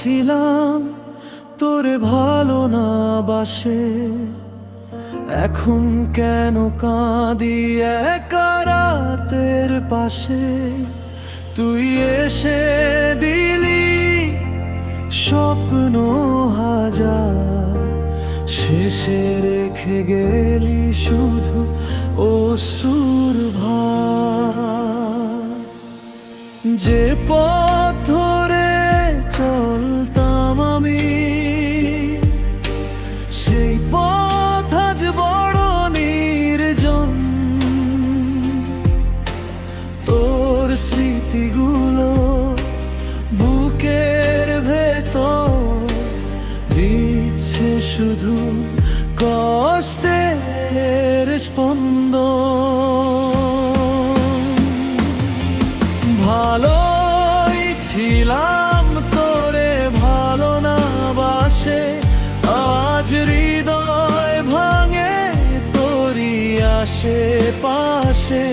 ছিলাম তোরে ভালো না বাসে, এখন কেন কাঁদি একা রাতের পাশে। তুই এসে দিলি স্বপ্ন হাজার, শেষে রেখে গেলি শুধু অশ্রুর ভার। যে পথ ধরে চলতাম আমি, সেই পথ আজ বড় নির্জন। তোর স্মৃতিগুলো বুকের ভেতর দিচ্ছে শুধু কষ্টের স্পন্দন। ভালোই ছিলাম তোরে ভালো না বাসে, আজ হৃদয় ভাঙে তোরই আশেপাশে।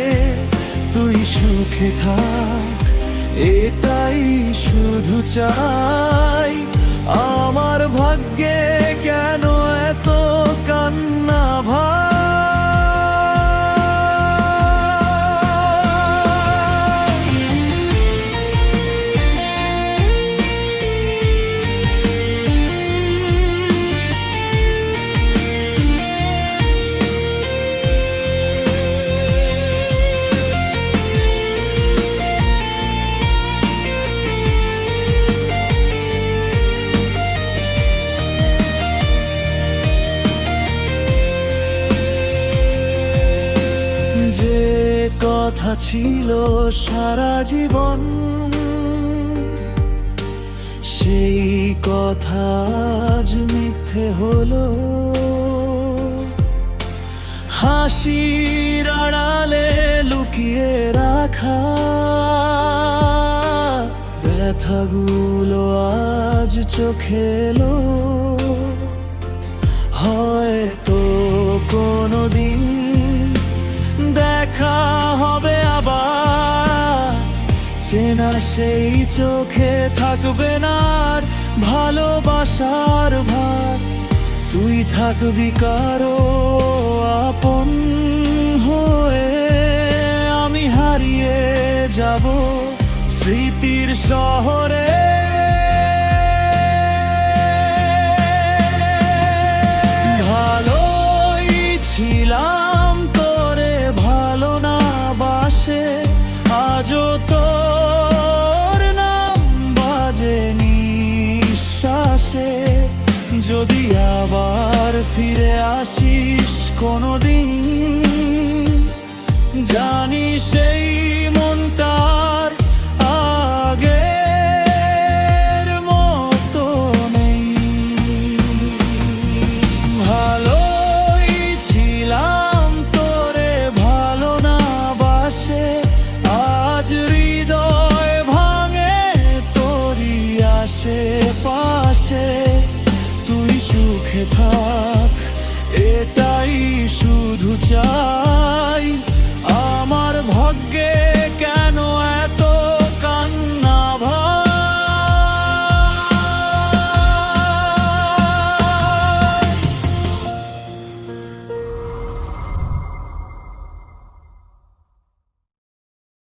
তুই সুখে থাক এটাই শুধু চাই, আমার ভাগ্যে কেন এত কান্না ভাই। যে কথা ছিল সারা জীবন, সেই কথা আজ মিথ্যে হলো। হাসির আড়ালে লুকিয়ে রাখা ব্যথাগুলো আজ চোখে এলো। হয়তো কোনোদিন দেখা হবে আবার, চেনা সেই চোখে থাকবে না আর ভালোবাসার ভার। তুই থাকবি কারো আপন হয়ে, আমি হারিয়ে যাব স্মৃতির শহরে। ভালোই ছিলাম তোরে ভালো না বাসে, আজও তোর নাম বাজে নিঃশ্বাসে। যদি আবার ফিরে আসিস কোনোদিন, জানি সেই মনটার আগের মতো নেই। ভালোই ছিলাম তোরে ভালো না বাসে, আজ হৃদয় ভাঙে তোরই আশেপাশে। তুই সুখে থাক এটাই শুধু চাই, আমার ভাগ্যে